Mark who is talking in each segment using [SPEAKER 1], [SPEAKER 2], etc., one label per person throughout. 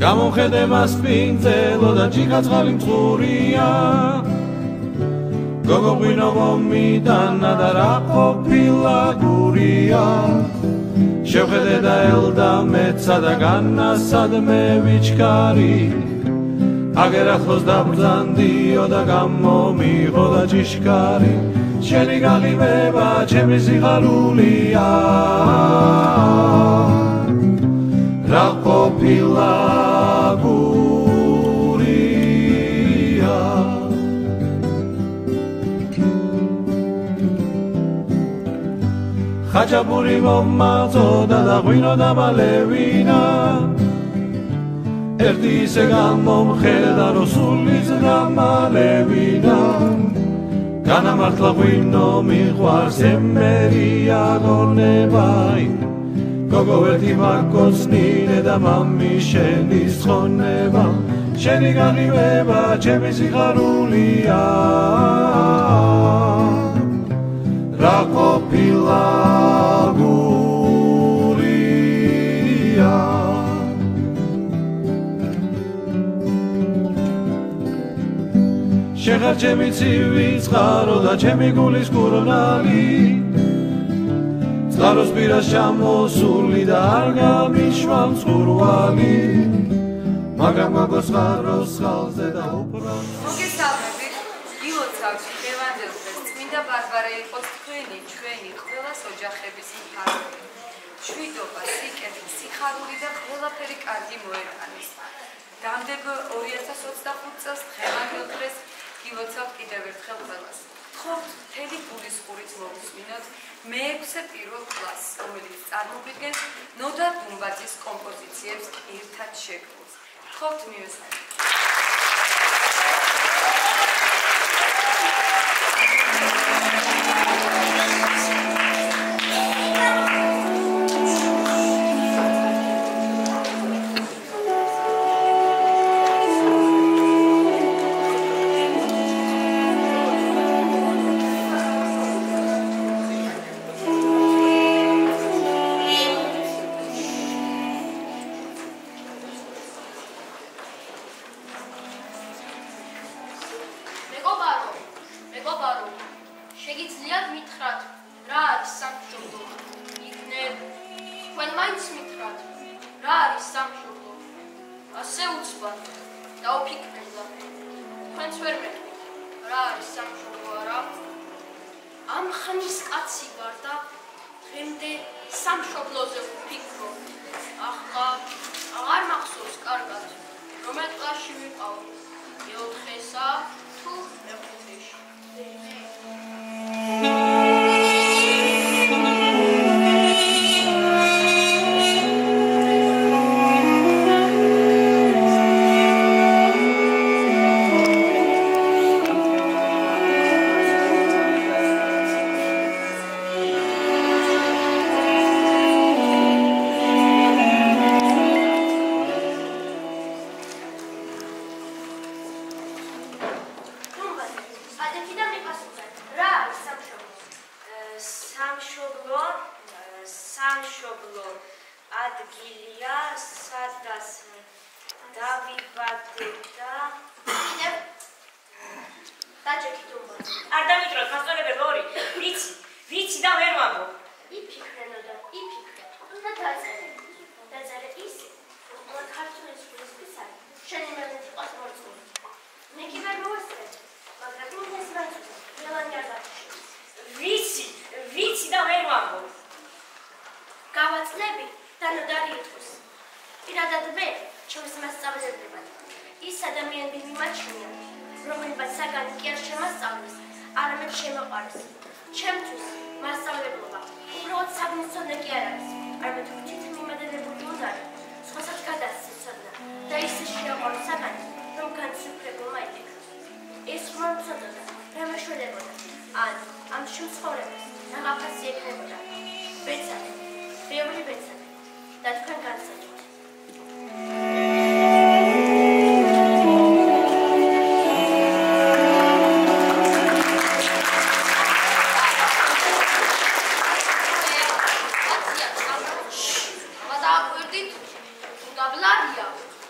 [SPEAKER 1] გამომხედება სპინძელო და ჯიქაცხალი მწყურია გოგო ღვინო მომიტანა და რა ყოფილა გურია შევხედე და ელდა მეცა და განასადმე ვიჩქარი აგერ ახლოს დაბრძანდიო და გამომიღო და ჭიშკარი შენი გაღიმება ჩემი სიხარულია რა ყოფილა გურია ხაჭაპური მომაწოდა და ღვინო დამალევინა ერთი ისე გამომხედა რომ სულის დამალევინა განამართლა ღვინო მიყვარს ემერია გონებაი გოგო ერთი მაკოცნინე და მამი შენი სხონება შენი გაღიმება ჩემი სიხარულია რა ყოფილა გურია შეხარ ჩემი ცივი წყარო და ჩემი გულის კურნალი წყაროს პირას ჩამოსული და არ გამიშვა მწყურვალი მაგრამ გოგოს წყაროს ხალზე და უფრო
[SPEAKER 2] მოგესალმებით გილოცავთ დღევანდელ დღეს წმინდა ბარბარე იყოს თქვენი ჩვენი ყველას ოჯახების მთავარი მშვიდობა სიკეთე სიხარული და ყველაფერი კარგი მოეტანეს დამდეგ 2025 წელს დღევანდელ დღეს გილოცავთ კიდევ ერთხელ ყველას გთხოვთ მთელი გულისხმობით მოვუსმინოთ მე-6 პირველ კლასს რომელიც წარმოგვიდგენს ნოდა დუმბაძის კომპოზიციებს ერთად შექმნილს გთხოვთ მივესალმოთ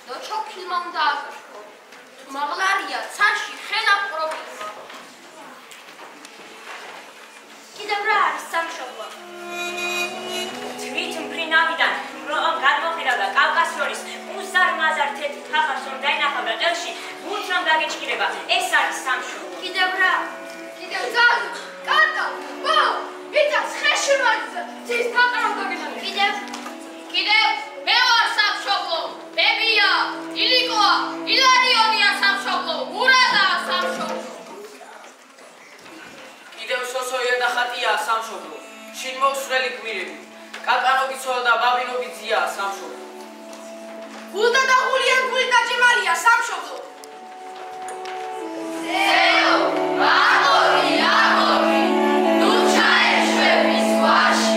[SPEAKER 3] Dočo დაგეჭირება. ეს არის სამშობლო.
[SPEAKER 4] კიდევ რა? კიდევ ძალი, კატა, ბო, ვიწას ხეში მაგზა, ცის თაყარო დაგეჭირება. კიდევ მე ვარ სამშობლო. ბებია, ილიკოა, ილარიონია სამშობლო, მურადაა სამშობლო.
[SPEAKER 5] კიდევ სოსოია და ხატია სამშობლო. შინ მოუსრელი გმირები. კაკანობიცოა და ბაბინობიცია სამშობლო.
[SPEAKER 4] გულდა და გულიან გული და ჯემალია სამშობლო. ზეო, მაგორი, აგორი, ნუ ჩაეშვების ვაში.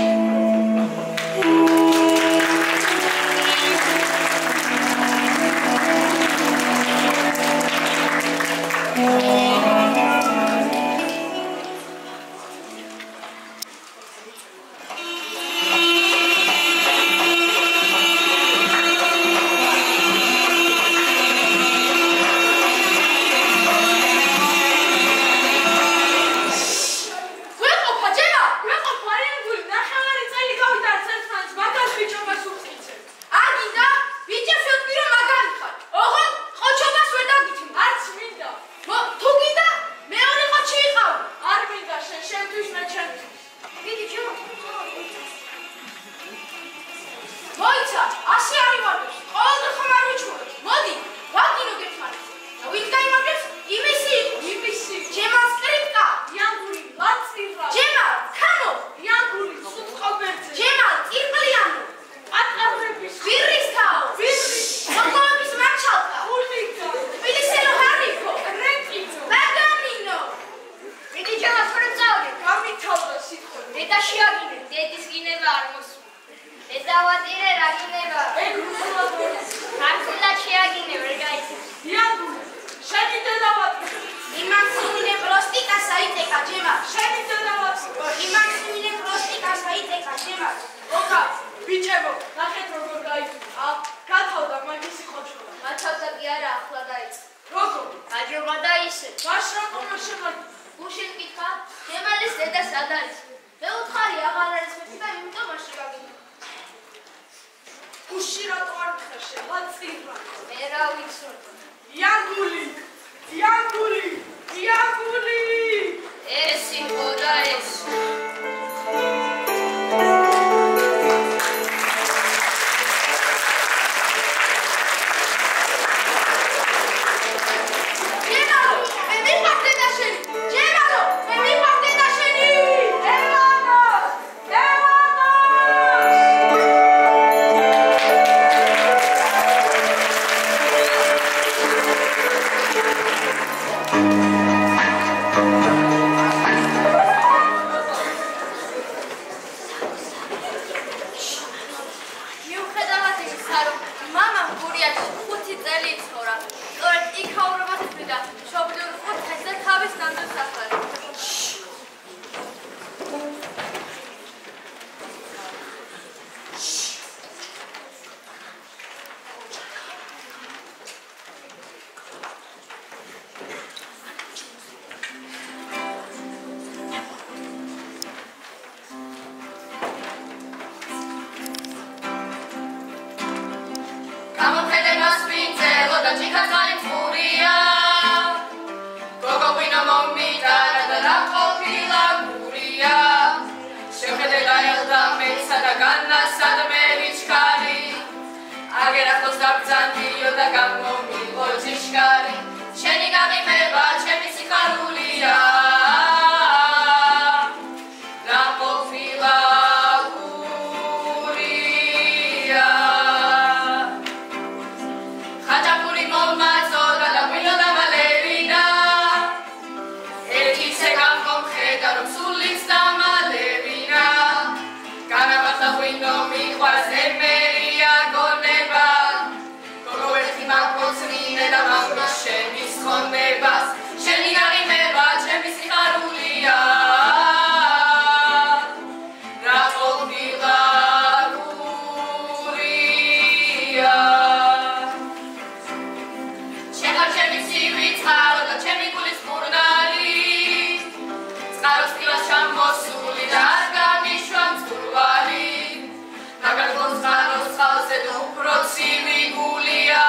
[SPEAKER 4] Magari con strano, salse, un prossimi gulia.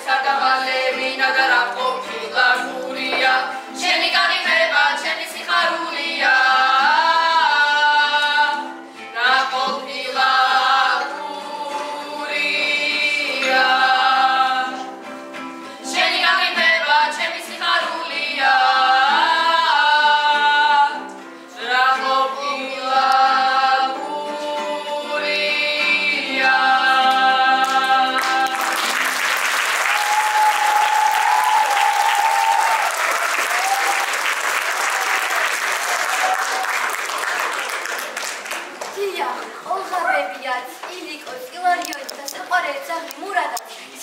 [SPEAKER 4] სადაბალე ვინა და რა ყოფილა გურია ჩემი განიხება ჩემი სიხარულია რა ყოფილა გურია ჩემი განიხება ჩემი სიხარულია რა ყოფილა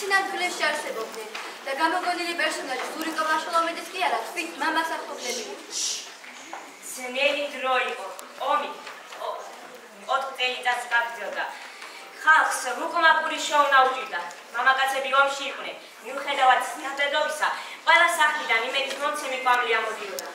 [SPEAKER 6] სინამდვილეში არსებობდნენ და გამოგონილი პერსონაჟი ზურიკო ვაშოლომეძის კი არა, თვით მამას ახლობლები.
[SPEAKER 3] ძნელი დრო იყო, ომი 4 წელიწადს გაგრძელდა. ხალხს რუკმაპური შოვნა უჭირდა. მამაკაცები ომში იყვნენ. მიუხედავად სინათლედობისა, ყველა სახლიდან იმედის მომცემი კვამლი ამოდიოდა.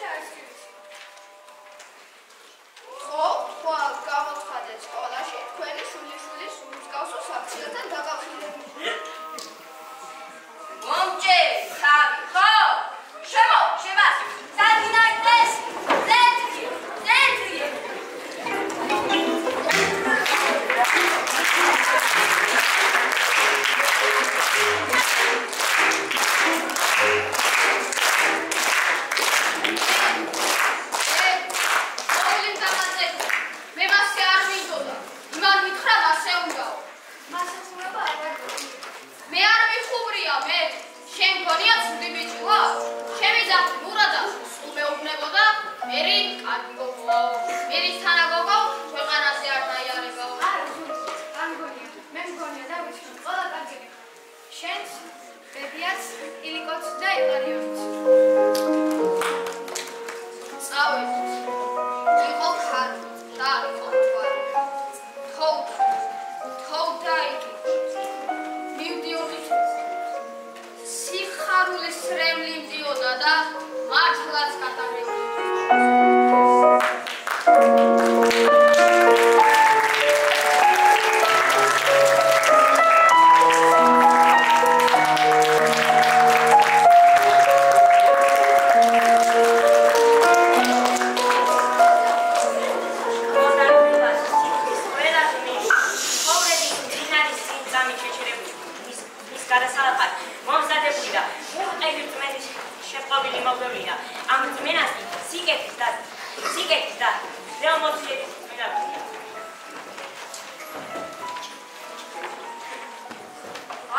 [SPEAKER 6] Share, სკოლაში თქვენი შვილიშვილის მსგავსო საქციელთან დაკავშირებული.
[SPEAKER 3] მომჭერი თავი ხო? შემოვა დადინაგდეს ზეთრი
[SPEAKER 6] მე მასე არ მინდოდა. იმან მითხრა მასე უნდაო. მასეს უნდა არ მე არ მიხუბრია მე. შენ გონია ცუდი ბიჭი ვარ? ჩემი ძაღლი მურადა სულ მეუბნებოდა მერი კარგი გოგოაო. მერის თანაგოგო ქვეყანაზე არ დაიარებაო. არა, არ მგონია. მე მგონია და ვიცი ყველა კარგია. შენს ბებიაც ილიკოც და ილარიონიც. წავედით. იყო ხარი და იყო მთვარი. თოვდა იგი. მივდიოდი სიხარულის რემლი მდიოდა და მართლაც გადაღებული.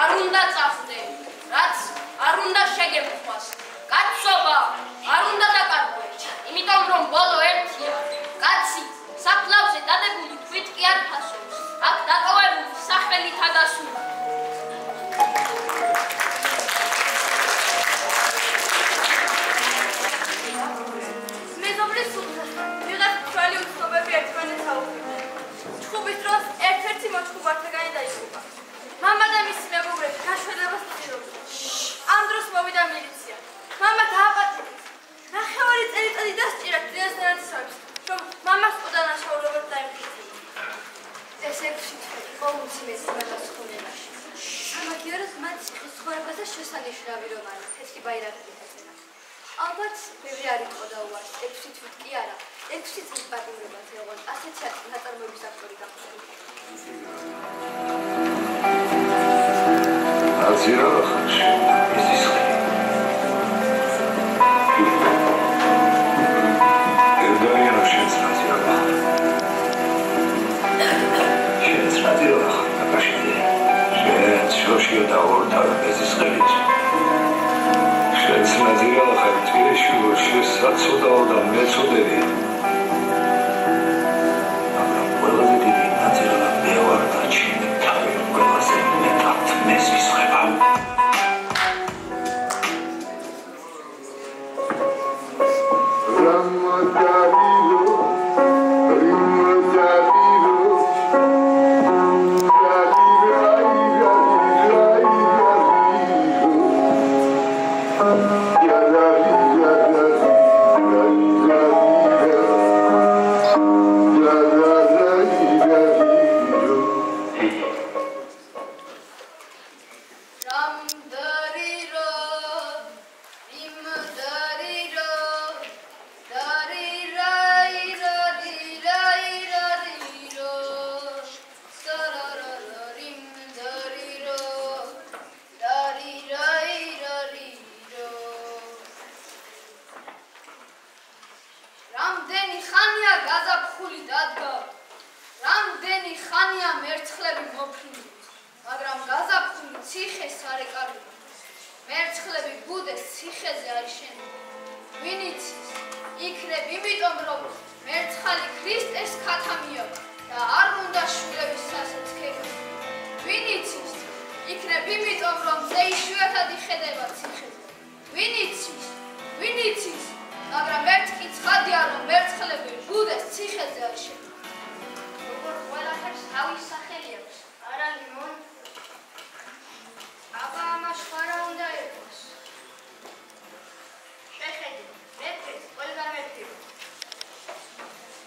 [SPEAKER 6] არ უნდა წახდე, რაც არ უნდა შეგემხვას. კაცობა არ უნდა დაკარგო, იმიტომ რომ ბოლო ერთია. კაცი საფლავზე დადებული თვით კი არ ფასობს. აქ დატოვებული სახელით ადასული. მეზობლის სულთან ვიღაც ჩვენი უცნობები ერთმანეთს აუღებდნენ. ჩხუბის დროს ერთ-ერთი მოჩხუბართაგანი დაიხუპა. მამა და მისი მეგობრები გაშვედებას ცდილობდნენ. ამ დროს მოვიდა მილიცია. მამა დააპატიმრეს. ნახევარი წელიწადი დასჭირა დღესდღეობით, რომ მამას უდანაშაულებად დაემკვიდრა. ეს 6 თვე იყო უმციმესი გადასხმებაში. სამაგიეროდ მათ ცხოვრებაზე შესანიშნავი რომ არის თეთრი ბაირაღი ეწევა. ალბათ ბევრი არ იყო და უარს 6 თვით კი არა, 6 წლის პატიმრობაზე ოღონდ ასეთი ნაწარმოების ავტორი გახდა.
[SPEAKER 1] აზირახში მისის ერდარიანო შენს აზირახ აკაშიდე შენ შოშიო და ორთარ მეზის ხელით შენს აზირახ თირეში შესაცოდაო და მეწოდები მაგრამ ყველაზე დიდი აზირახ მე ვარ და ჩემი თავი ყველაზე მეტად მეზის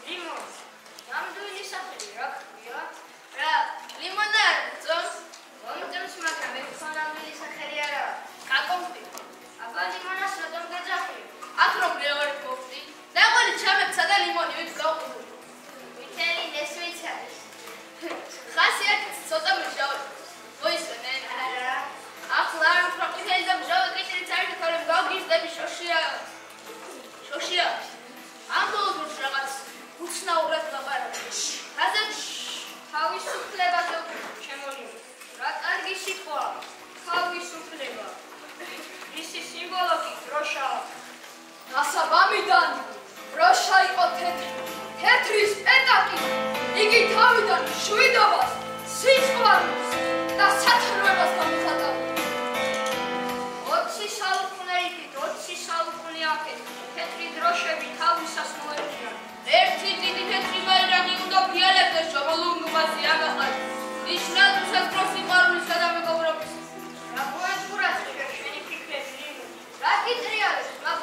[SPEAKER 6] Limon, am doing this after დასაბამიდან დროშა იყო თეთრი, თეთრის პეტაკი, იგი თავიდან შვიდობას, სიყვარულს და სათანადოს გამოხატავდა.
[SPEAKER 3] 20 საუკუნეებით, 20 საუკუნე აქეთ, თეთრი დროშები თავისას მოერგია. ერთი დიდი თეთრი ბაირაგი უნდა ფიალებდეს ჩამოლუნგმასი აგახად. ნიშნად უსასწრო სიყვარულისა და მეგობრობის.
[SPEAKER 6] რა მოეწყურათ შენი ფიქრები?
[SPEAKER 3] რა გიტრიალებს, მაგ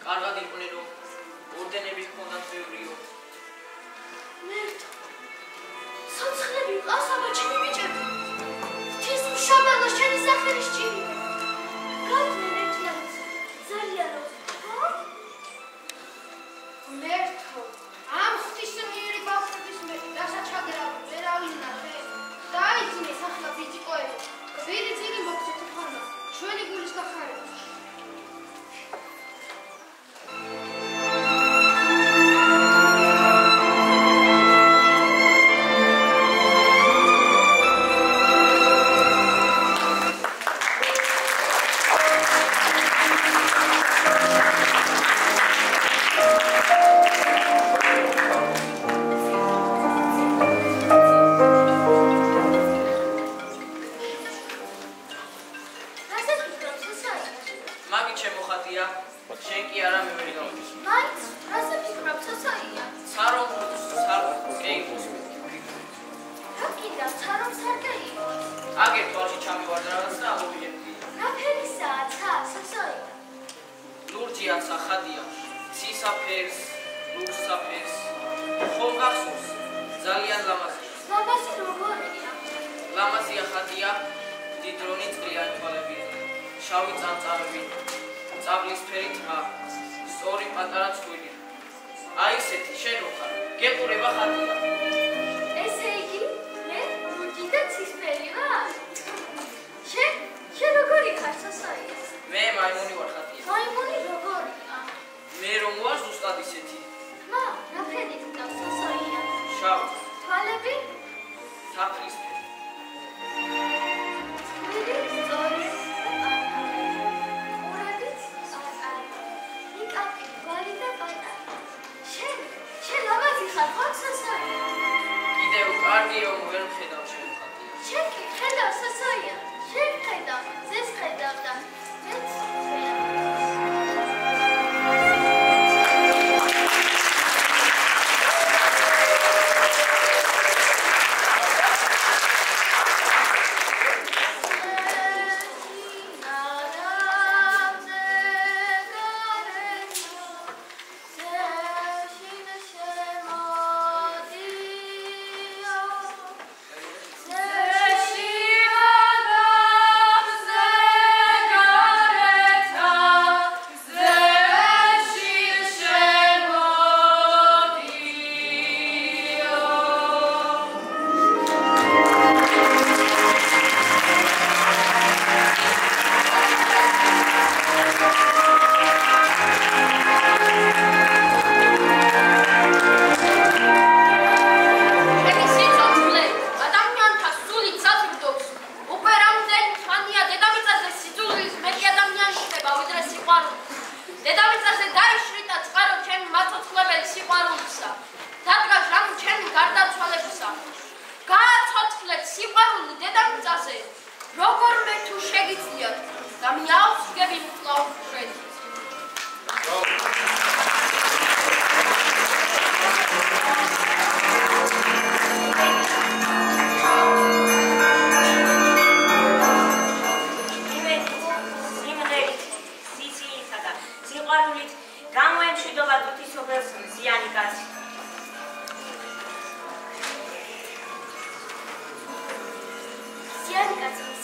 [SPEAKER 5] კარგად იყვნენ, ორდენები ჰქონდათ ბევრიო.
[SPEAKER 3] მერტო, საცხლები მყავს აბა ჩემი ბიჭები. ღვთის მშობელო შენი სახელი სჭირია. გადნენ ერთიანს, ზარიანო. მერტო, ამ ღვთისმიერი ბავშვების რასაც ჩაგერავ, ვერავინ ნახე. დაიძინეს ახლა ბიჭიკოები. გვირი ძილი მოგცეთ ხანა, ჩვენი გულის გახარება.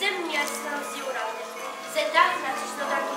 [SPEAKER 6] Zem miasta wziął radę. Zedach na coś dodać